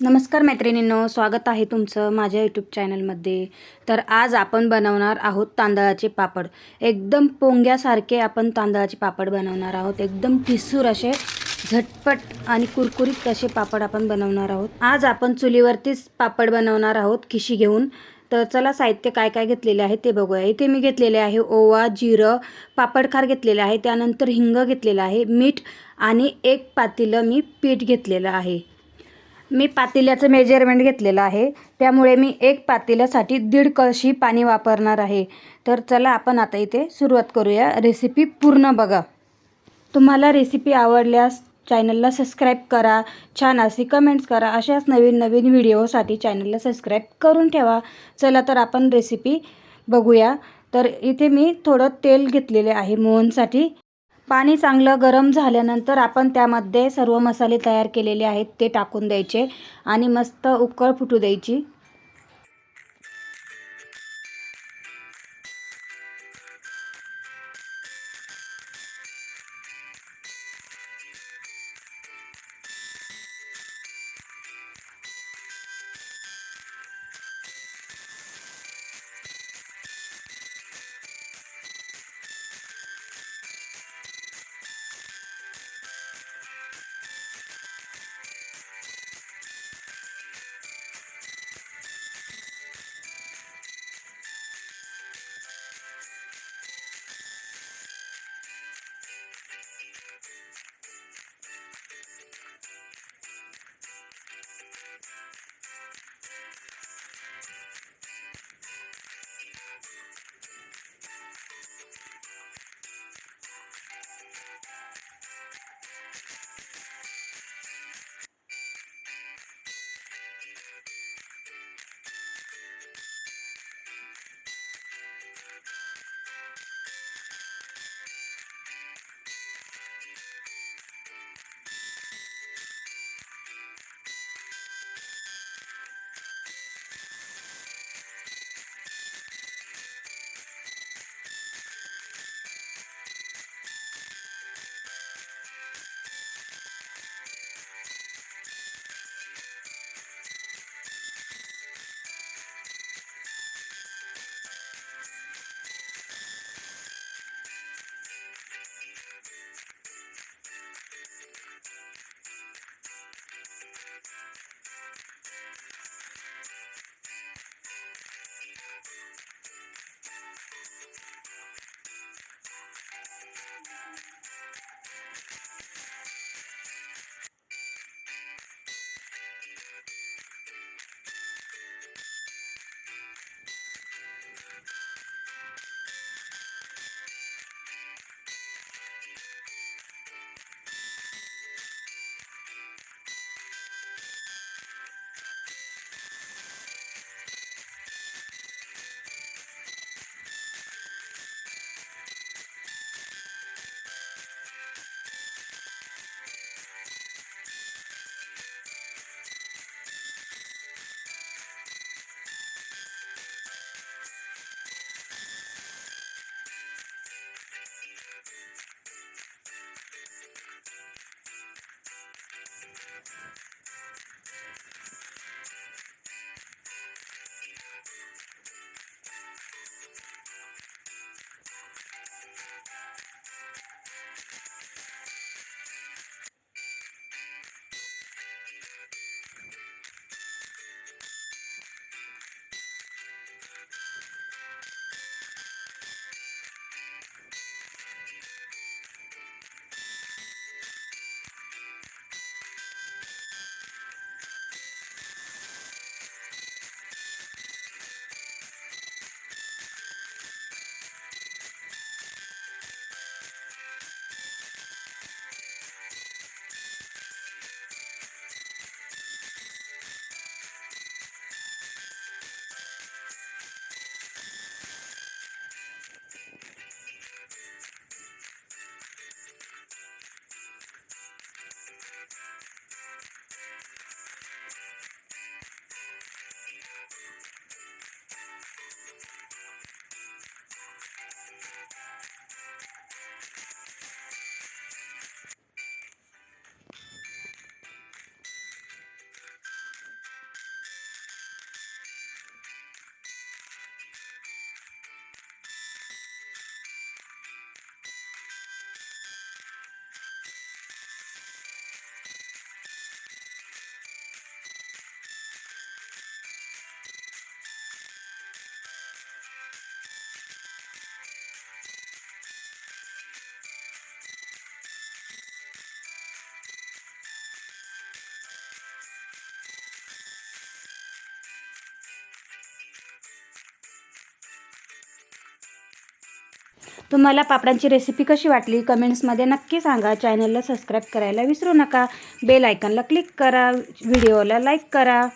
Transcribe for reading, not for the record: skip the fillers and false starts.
नमस्कार मैत्रिणींनो, स्वागत आहे तुमचं माझ्या यूट्यूब चॅनलमध्ये. तर आज आपण बनवणार आहोत तांदळाचे पापड. एकदम पोंग्यासारखे आपण तांदळाचे पापड बनवणार आहोत. एकदम ठिसूर असे झटपट आणि कुरकुरीत असे पापड आपण बनवणार आहोत. आज आपण चुलीवरतीच पापड बनवणार आहोत खिशी घेऊन. तर चला साहित्य काय काय घेतलेले आहे ते बघूया. इथे मी घेतलेले आहे ओवा, जिरं, पापडखार घेतलेले आहे, त्यानंतर हिंग घेतलेलं आहे, मीठ आणि एक पातेलं मी पीठ घेतलेलं आहे. मी पातेल्याचं मेजरमेंट घेतलेलं आहे, त्यामुळे मी एक पातेल्यासाठी 1.5 कळशी पाणी वापरणार आहे. तर चला आपण आता इथे सुरुवात करूया. रेसिपी पूर्ण बघा. तुम्हाला रेसिपी आवडल्यास चॅनलला सबस्क्राईब करा, छान अशी कमेंट्स करा. अशाच नवीन नवीन व्हिडिओसाठी चॅनलला सबस्क्राईब करून ठेवा. चला तर आपण रेसिपी बघूया. तर इथे मी थोडं तेल घेतलेले आहे मोहनसाठी. पाणी चांगलं गरम झाल्यानंतर आपण त्यामध्ये सर्व मसाले तयार केलेले आहेत ते टाकून द्यायचे आणि मस्त उकळ फुटू द्यायची. तुम्हाला पापडांची रेसिपी कशी वाटली कमेंट्समध्ये नक्की सांगा. चॅनलला सबस्क्राईब करायला विसरू नका. बेल आयकॉनला क्लिक करा. व्हिडिओला लाईक करा.